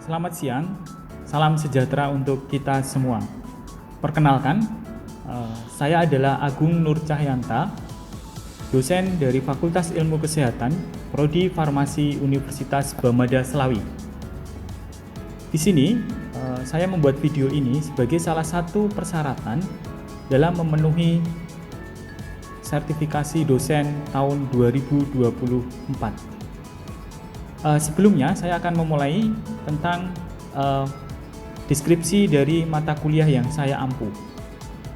Selamat siang, salam sejahtera untuk kita semua. Perkenalkan, saya adalah Agung Nur Cahyanta, dosen dari Fakultas Ilmu Kesehatan, Prodi Farmasi Universitas Bamada Selawi. Di sini, saya membuat video ini sebagai salah satu persyaratan dalam memenuhi sertifikasi dosen tahun 2024. Sebelumnya saya akan memulai tentang deskripsi dari mata kuliah yang saya ampu.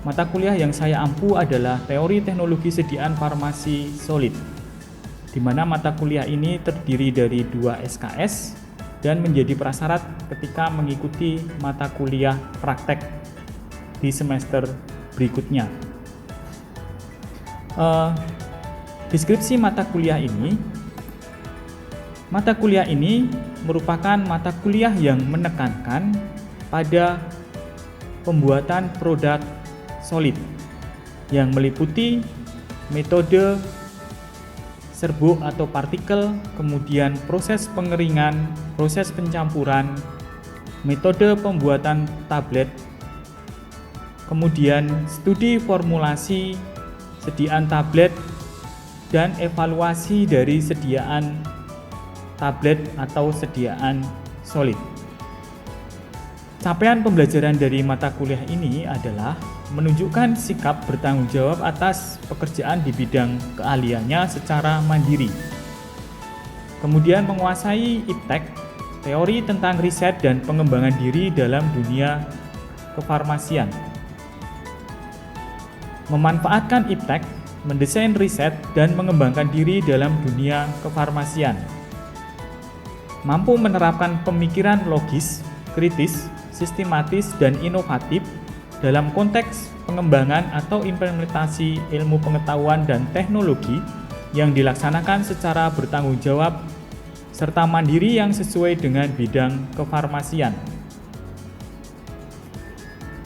Mata kuliah yang saya ampu adalah Teori Teknologi Sediaan Farmasi Solid, di mana mata kuliah ini terdiri dari 2 SKS dan menjadi prasyarat ketika mengikuti mata kuliah praktek di semester berikutnya. Deskripsi mata kuliah ini merupakan mata kuliah yang menekankan pada pembuatan produk solid yang meliputi metode serbuk atau partikel, kemudian proses pengeringan, proses pencampuran, metode pembuatan tablet, kemudian studi formulasi, sediaan tablet, dan evaluasi dari sediaan tablet atau sediaan solid. Capaian pembelajaran dari mata kuliah ini adalah menunjukkan sikap bertanggung jawab atas pekerjaan di bidang keahliannya secara mandiri. Kemudian menguasai iptek, teori tentang riset dan pengembangan diri dalam dunia kefarmasian. Memanfaatkan iptek, mendesain riset dan mengembangkan diri dalam dunia kefarmasian. Mampu menerapkan pemikiran logis, kritis, sistematis, dan inovatif dalam konteks pengembangan atau implementasi ilmu pengetahuan dan teknologi yang dilaksanakan secara bertanggung jawab serta mandiri yang sesuai dengan bidang kefarmasian.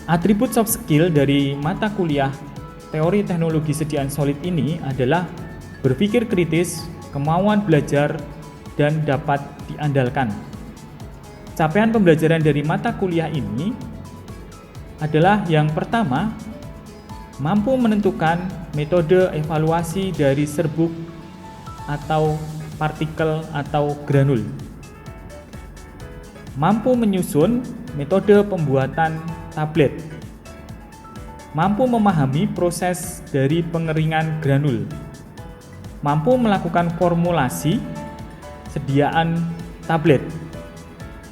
Atribut soft skill dari mata kuliah Teori Teknologi Sediaan Solid ini adalah berpikir kritis, kemauan belajar, dan dapat diandalkan. Capaian pembelajaran dari mata kuliah ini adalah yang pertama, mampu menentukan metode evaluasi dari serbuk atau partikel atau granul. Mampu menyusun metode pembuatan tablet. Mampu memahami proses dari pengeringan granul. Mampu melakukan formulasi sediaan tablet,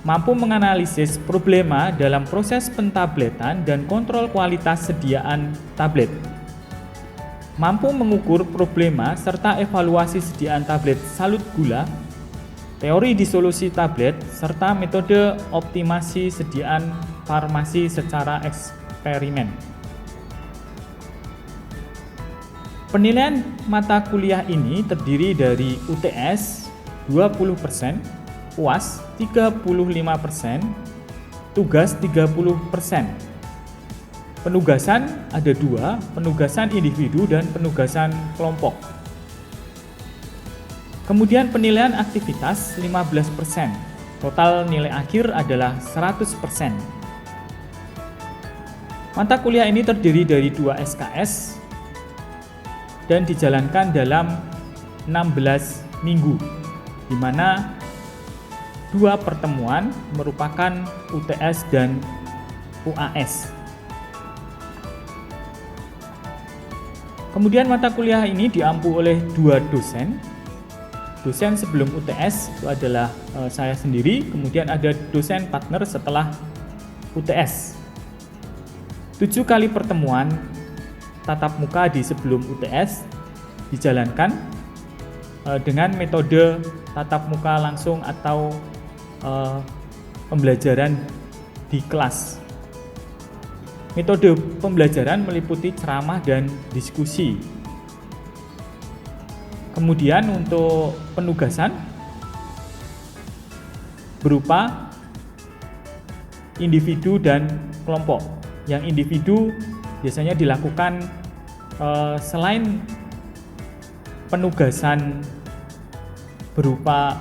mampu menganalisis problema dalam proses pentabletan dan kontrol kualitas sediaan tablet, mampu mengukur problema serta evaluasi sediaan tablet salut gula, teori disolusi tablet, serta metode optimasi sediaan farmasi secara eksperimen. Penilaian mata kuliah ini terdiri dari UTS 20%, UAS 35%, tugas 30%. Penugasan ada 2, penugasan individu dan penugasan kelompok. Kemudian penilaian aktivitas 15%, total nilai akhir adalah 100%. Mata kuliah ini terdiri dari 2 SKS dan dijalankan dalam 16 minggu. Di mana 2 pertemuan merupakan UTS dan UAS. Kemudian mata kuliah ini diampu oleh 2 dosen. Dosen sebelum UTS itu adalah saya sendiri, kemudian ada dosen partner setelah UTS. 7 kali pertemuan tatap muka di sebelum UTS dijalankan dengan metode tatap muka langsung atau pembelajaran di kelas. Metode pembelajaran meliputi ceramah dan diskusi. Kemudian untuk penugasan berupa individu dan kelompok. Yang individu biasanya dilakukan selain penugasan berupa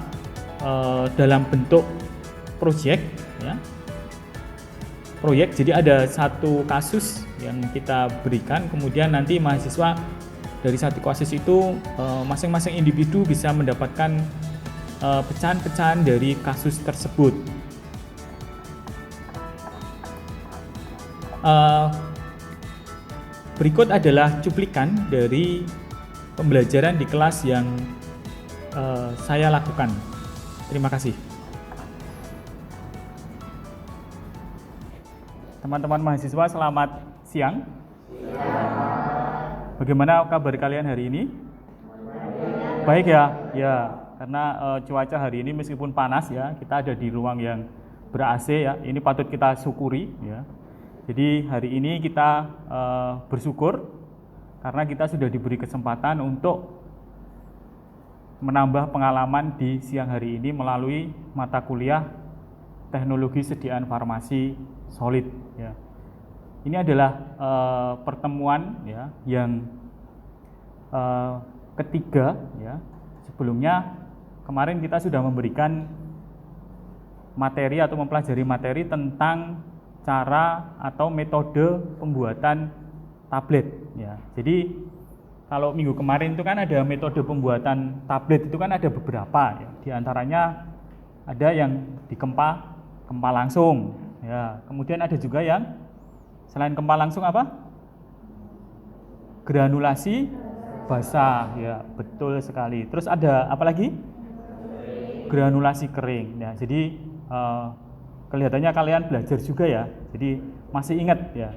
dalam bentuk project ya. Proyek, jadi ada satu kasus yang kita berikan, kemudian nanti mahasiswa dari satu kasus itu masing-masing individu bisa mendapatkan pecahan-pecahan dari kasus tersebut. Berikut adalah cuplikan dari pembelajaran di kelas yang saya lakukan. Terima kasih. Teman-teman mahasiswa, selamat siang. Bagaimana kabar kalian hari ini? Baik ya, ya. Karena cuaca hari ini meskipun panas ya, kita ada di ruang yang ber-AC ya. Ini patut kita syukuri ya. Jadi hari ini kita bersyukur karena kita sudah diberi kesempatan untuk menambah pengalaman di siang hari ini melalui mata kuliah Teknologi Sediaan Farmasi Solid ya. Ini adalah pertemuan ya yang ketiga ya. Sebelumnya kemarin kita sudah memberikan materi atau mempelajari materi tentang cara atau metode pembuatan tablet ya. Jadi kalau minggu kemarin itu kan ada metode pembuatan tablet itu kan ada beberapa ya. Di antaranya ada yang dikempa langsung ya. Kemudian ada juga yang selain kempa langsung apa? Granulasi basah ya, betul sekali. Terus ada apa lagi? Granulasi kering. Ya, jadi kelihatannya kalian belajar juga ya. Jadi masih ingat ya.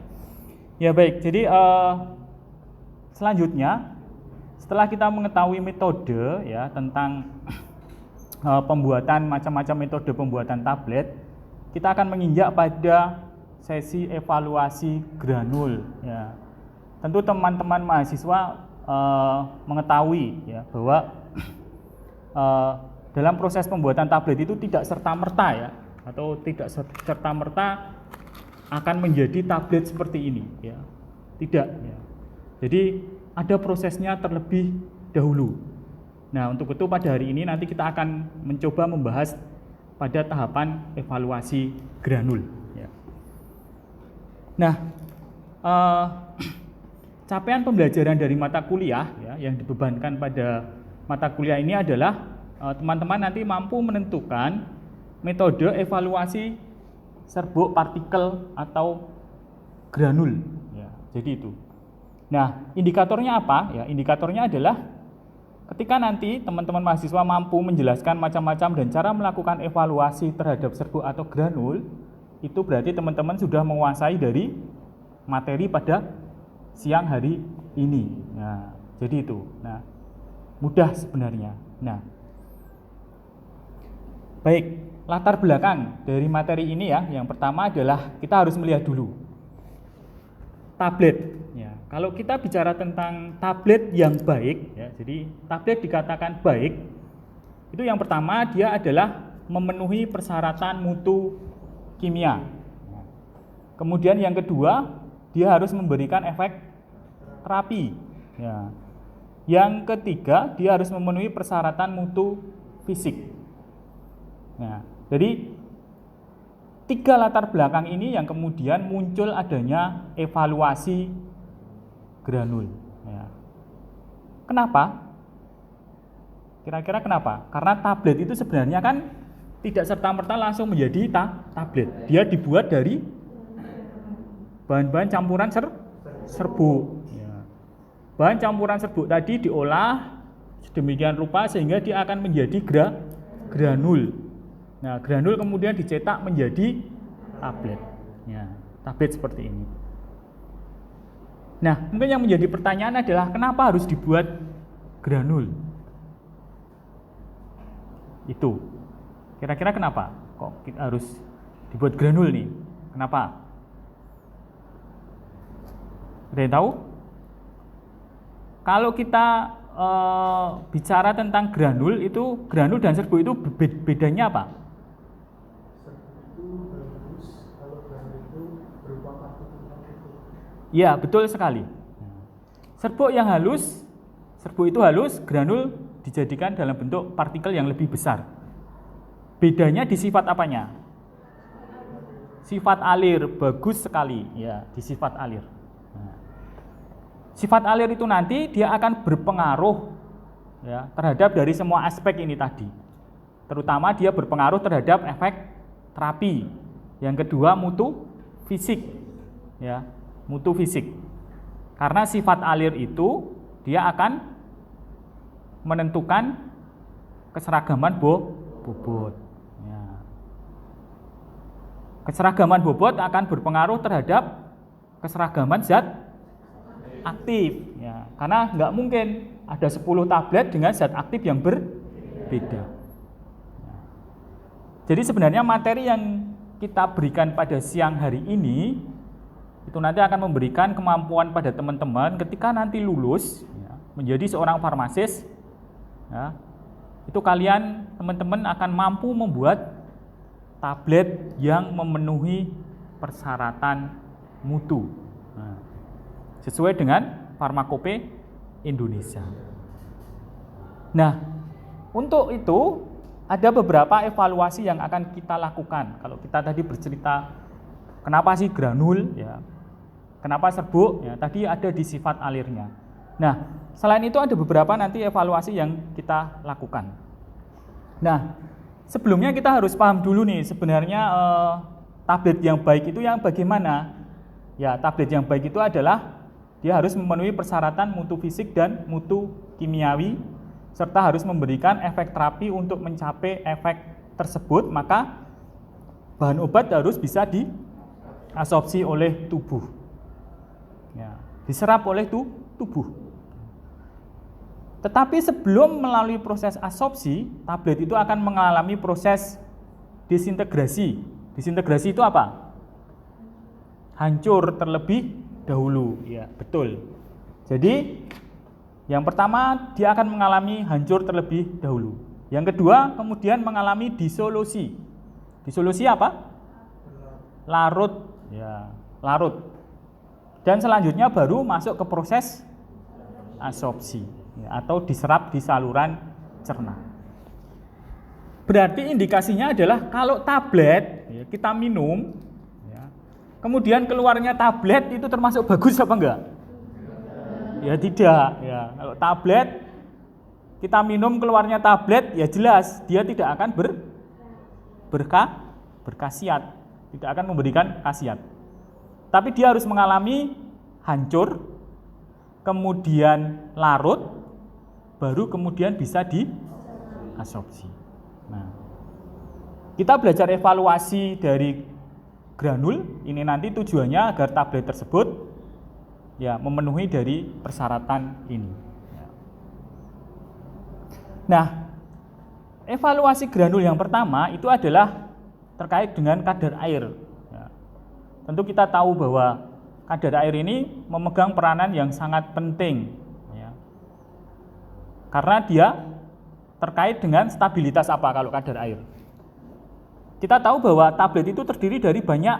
Ya baik. Jadi selanjutnya setelah kita mengetahui metode ya tentang pembuatan macam-macam metode pembuatan tablet, kita akan menginjak pada sesi evaluasi granul ya. Tentu teman-teman mahasiswa mengetahui ya bahwa dalam proses pembuatan tablet itu tidak serta-merta ya, atau tidak serta-merta akan menjadi tablet seperti ini ya. Tidak ya. Jadi ada prosesnya terlebih dahulu. Nah, untuk itu pada hari ini nanti kita akan mencoba membahas pada tahapan evaluasi granul ya. Nah, capaian pembelajaran dari mata kuliah ya, yang dibebankan pada mata kuliah ini adalah teman-teman nanti mampu menentukan metode evaluasi serbuk partikel atau granul ya. Jadi itu. Nah, indikatornya apa? Ya, indikatornya adalah ketika nanti teman-teman mahasiswa mampu menjelaskan macam-macam dan cara melakukan evaluasi terhadap serbuk atau granul, itu berarti teman-teman sudah menguasai dari materi pada siang hari ini. Nah, jadi itu. Nah, mudah sebenarnya. Nah, baik, latar belakang dari materi ini ya, yang pertama adalah kita harus melihat dulu tablet. Ya, kalau kita bicara tentang tablet yang baik, ya, jadi tablet dikatakan baik, itu yang pertama dia adalah memenuhi persyaratan mutu kimia. Kemudian yang kedua, dia harus memberikan efek terapi. Ya. Yang ketiga, dia harus memenuhi persyaratan mutu fisik. Nah, jadi tiga latar belakang ini yang kemudian muncul adanya evaluasi granul. Ya. Kenapa? Kira-kira kenapa? Karena tablet itu sebenarnya kan tidak serta-merta langsung menjadi tablet. Dia dibuat dari bahan-bahan campuran serbuk. Ya. Bahan campuran serbuk tadi diolah sedemikian rupa sehingga dia akan menjadi granul. Nah, granul kemudian dicetak menjadi tablet. Ya, tablet seperti ini. Nah, mungkin yang menjadi pertanyaan adalah kenapa harus dibuat granul? Itu. Kira-kira kenapa? Kok kita harus dibuat granul nih? Kenapa? Ada yang tahu? Kalau kita bicara tentang granul, itu granul dan serbuk itu bedanya apa? Ya, betul sekali. Serbuk yang halus, serbuk itu halus, granul dijadikan dalam bentuk partikel yang lebih besar. Bedanya di sifat apanya? sifat alir, bagus sekali ya di sifat alir. Nah, sifat alir itu nanti dia akan berpengaruh ya terhadap dari semua aspek ini tadi. Terutama dia berpengaruh terhadap efek terapi. Yang kedua mutu fisik ya, mutu fisik. Karena sifat alir itu dia akan menentukan keseragaman bobot. Ya. Keseragaman bobot akan berpengaruh terhadap keseragaman zat aktif. Ya. Karena nggak mungkin ada 10 tablet dengan zat aktif yang berbeda. Ya. Jadi sebenarnya materi yang kita berikan pada siang hari ini itu nanti akan memberikan kemampuan pada teman-teman ketika nanti lulus ya, menjadi seorang farmasis ya, itu kalian teman-teman akan mampu membuat tablet yang memenuhi persyaratan mutu sesuai dengan Farmakope Indonesia. Nah, untuk itu ada beberapa evaluasi yang akan kita lakukan. Kalau kita tadi bercerita kenapa sih granul ya, kenapa serbuk ya, tadi ada di sifat alirnya. Nah, selain itu ada beberapa nanti evaluasi yang kita lakukan. Nah, sebelumnya kita harus paham dulu nih sebenarnya tablet yang baik itu yang bagaimana? Ya, tablet yang baik itu adalah dia harus memenuhi persyaratan mutu fisik dan mutu kimiawi serta harus memberikan efek terapi untuk mencapai efek tersebut, maka bahan obat harus bisa diabsorpsi oleh tubuh. Ya, diserap oleh tubuh. Tetapi sebelum melalui proses absorpsi, tablet itu akan mengalami proses disintegrasi. Disintegrasi itu apa? Hancur terlebih dahulu. Ya, betul. Jadi, yang pertama dia akan mengalami hancur terlebih dahulu. Yang kedua, kemudian mengalami disolusi. Disolusi apa? Larut. Ya, larut. Dan selanjutnya baru masuk ke proses absorpsi. Atau diserap di saluran cerna. Berarti indikasinya adalah kalau tablet ya, kita minum, ya, kemudian keluarnya tablet itu termasuk bagus apa enggak? Ya tidak. Ya, kalau tablet kita minum keluarnya tablet, ya jelas dia tidak akan berkhasiat, tidak akan memberikan khasiat. Tapi dia harus mengalami hancur, kemudian larut, baru kemudian bisa diabsorpsi. Nah, kita belajar evaluasi dari granul ini nanti tujuannya agar tablet tersebut ya memenuhi dari persyaratan ini. Nah, evaluasi granul yang pertama itu adalah terkait dengan kadar air. Ya. Tentu kita tahu bahwa kadar air ini memegang peranan yang sangat penting. Karena dia terkait dengan stabilitas apa kalau kadar air. Kita tahu bahwa tablet itu terdiri dari banyak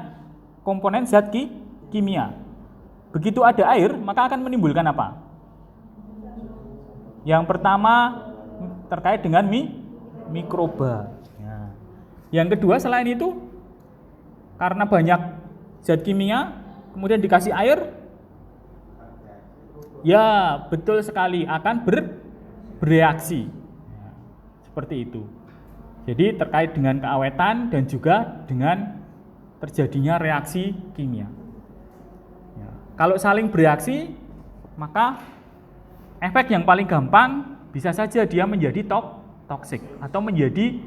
komponen zat kimia. Begitu ada air, maka akan menimbulkan apa? Yang pertama terkait dengan mikroba. Ya. Yang kedua selain itu, karena banyak zat kimia, kemudian dikasih air, ya betul sekali akan bereaksi. Ya, seperti itu. Jadi terkait dengan keawetan dan juga dengan terjadinya reaksi kimia. Ya, kalau saling bereaksi, maka efek yang paling gampang bisa saja dia menjadi toksik atau menjadi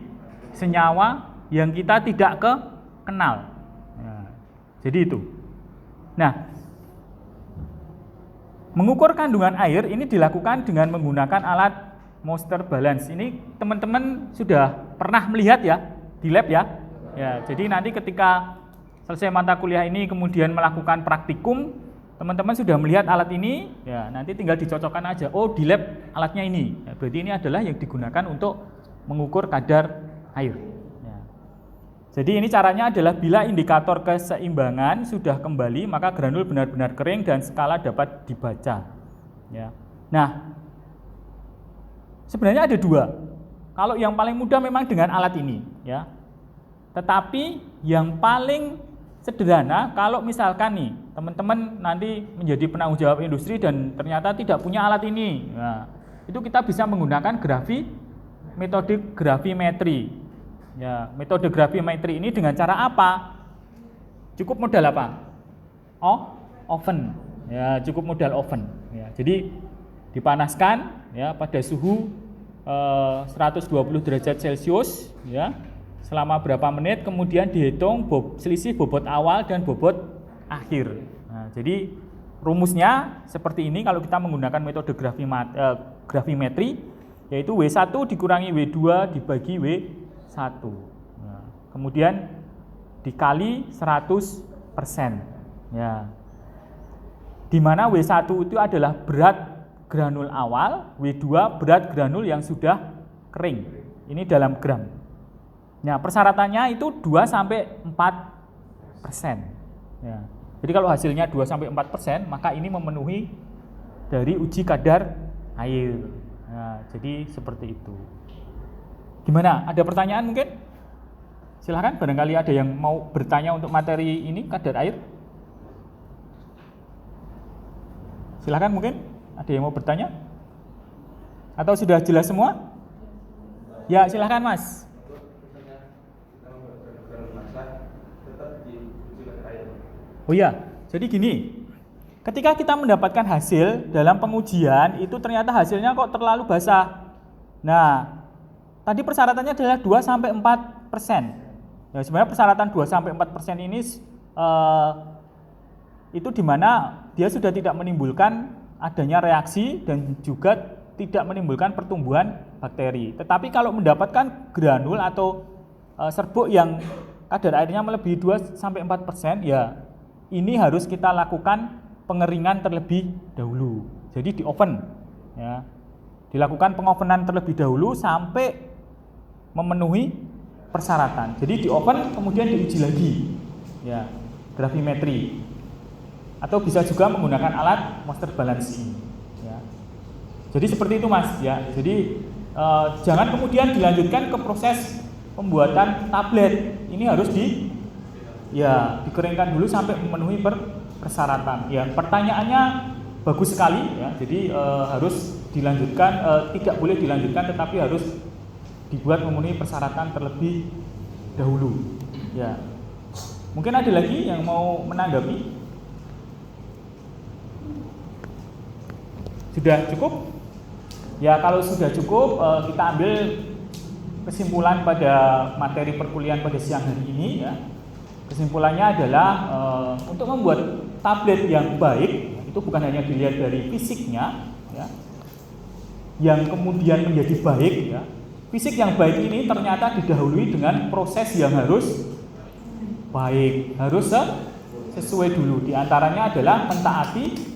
senyawa yang kita tidak kenal. Ya, jadi itu. Nah, mengukur kandungan air ini dilakukan dengan menggunakan alat Monster Balance. Ini teman-teman sudah pernah melihat ya di lab ya. Ya, jadi nanti ketika selesai mata kuliah ini kemudian melakukan praktikum, teman-teman sudah melihat alat ini, ya nanti tinggal dicocokkan aja. Oh, di lab alatnya ini. Ya, berarti ini adalah yang digunakan untuk mengukur kadar air. Ya. Jadi ini caranya adalah bila indikator keseimbangan sudah kembali, maka granul benar-benar kering dan skala dapat dibaca. Ya. Nah, sebenarnya ada dua. Kalau yang paling mudah memang dengan alat ini, ya. Tetapi yang paling sederhana kalau misalkan nih teman-teman nanti menjadi penanggung jawab industri dan ternyata tidak punya alat ini. Nah, itu kita bisa menggunakan metode gravimetri. Ya, metode gravimetri ini dengan cara apa? Cukup modal apa? Oven. Ya, cukup modal oven. Ya, jadi dipanaskan ya pada suhu 120 derajat Celcius ya selama berapa menit, kemudian dihitung selisih bobot awal dan bobot akhir. Nah, jadi rumusnya seperti ini kalau kita menggunakan metode gravimetri, yaitu W1 dikurangi W2 dibagi W1. Nah, kemudian dikali 100%. Ya. Di mana W1 itu adalah berat granul awal, W2 berat granul yang sudah kering. Ini dalam gram. Nah, persyaratannya itu 2-4%. Ya. Jadi kalau hasilnya 2-4%, maka ini memenuhi dari uji kadar air. Nah, jadi seperti itu. Gimana? Ada pertanyaan mungkin? Silahkan, barangkali ada yang mau bertanya untuk materi ini, kadar air. Silahkan mungkin. Ada yang mau bertanya? Atau sudah jelas semua? Ya, silahkan Mas. Oh iya, jadi gini, ketika kita mendapatkan hasil dalam pengujian, itu ternyata hasilnya kok terlalu basah. Nah, tadi persyaratannya adalah 2-4%. Ya, sebenarnya persyaratan 2-4% ini itu dimana dia sudah tidak menimbulkan adanya reaksi dan juga tidak menimbulkan pertumbuhan bakteri. Tetapi kalau mendapatkan granul atau serbuk yang kadar airnya melebihi 2-4%, ya ini harus kita lakukan pengeringan terlebih dahulu. Jadi di oven, ya, dilakukan pengovenan terlebih dahulu sampai memenuhi persyaratan. Jadi di oven kemudian diuji lagi, ya, gravimetri. Atau bisa juga menggunakan alat Monster balancing. Ya. Jadi seperti itu Mas. Ya. Jadi jangan kemudian dilanjutkan ke proses pembuatan tablet. Ini harus dikeringkan dulu sampai memenuhi persyaratan. Ya, pertanyaannya bagus sekali. Ya. Jadi harus dilanjutkan, tidak boleh dilanjutkan, tetapi harus dibuat memenuhi persyaratan terlebih dahulu. Ya. Mungkin ada lagi yang mau menanggapi? Sudah cukup? Ya, kalau sudah cukup, kita ambil kesimpulan pada materi perkuliahan pada siang hari ini. Ya. Kesimpulannya adalah untuk membuat tablet yang baik, itu bukan hanya dilihat dari fisiknya, ya, yang kemudian menjadi baik. Ya. Fisik yang baik ini ternyata didahului dengan proses yang harus baik, harus sesuai dulu. Di antaranya adalah mentaati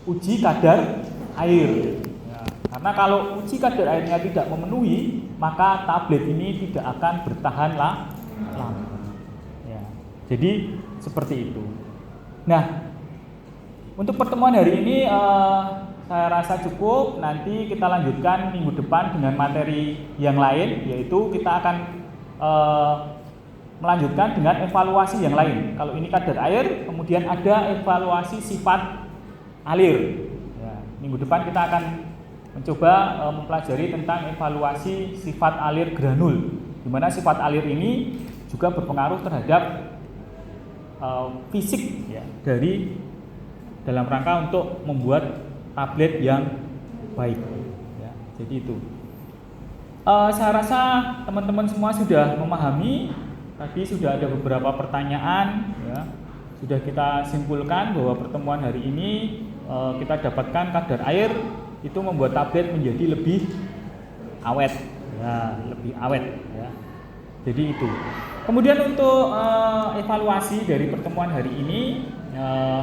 uji kadar air. Ya, karena kalau uji kadar airnya tidak memenuhi, maka tablet ini tidak akan bertahan lama. Ya, jadi seperti itu. Nah, untuk pertemuan hari ini saya rasa cukup. Nanti kita lanjutkan minggu depan dengan materi yang lain, yaitu kita akan melanjutkan dengan evaluasi yang lain. Kalau ini kadar air, kemudian ada evaluasi sifat alir. Minggu depan kita akan mencoba mempelajari tentang evaluasi sifat alir granul, di mana sifat alir ini juga berpengaruh terhadap fisik, ya, dari dalam rangka untuk membuat tablet yang baik. Ya, jadi itu. Saya rasa teman-teman semua sudah memahami. Tadi sudah ada beberapa pertanyaan, ya. Sudah kita simpulkan bahwa pertemuan hari ini kita dapatkan kadar air itu membuat tablet menjadi lebih awet, ya, lebih awet. Ya. Jadi itu. Kemudian untuk evaluasi dari pertemuan hari ini,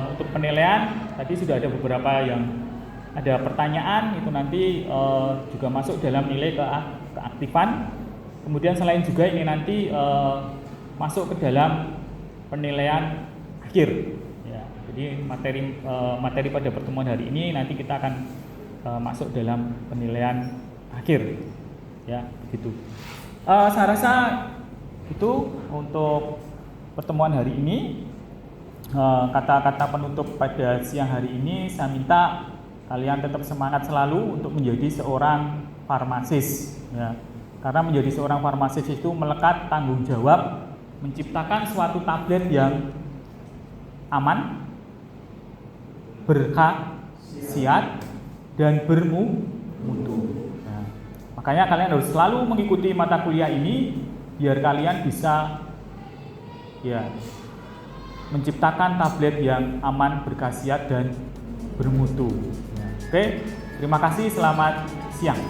untuk penilaian tadi sudah ada beberapa yang ada pertanyaan, itu nanti juga masuk dalam nilai keaktifan. Kemudian selain juga ini nanti masuk ke dalam penilaian akhir. Jadi materi pada pertemuan hari ini nanti kita akan masuk dalam penilaian akhir, ya, begitu. Saya rasa itu untuk pertemuan hari ini. kata-kata penutup pada siang hari ini, saya minta kalian tetap semangat selalu untuk menjadi seorang farmasis, ya. Karena menjadi seorang farmasis itu melekat tanggung jawab menciptakan suatu tablet yang aman, berkhasiat, dan bermutu. Nah, makanya kalian harus selalu mengikuti mata kuliah ini biar kalian bisa ya menciptakan tablet yang aman, berkhasiat, dan bermutu. Oke, terima kasih, selamat siang.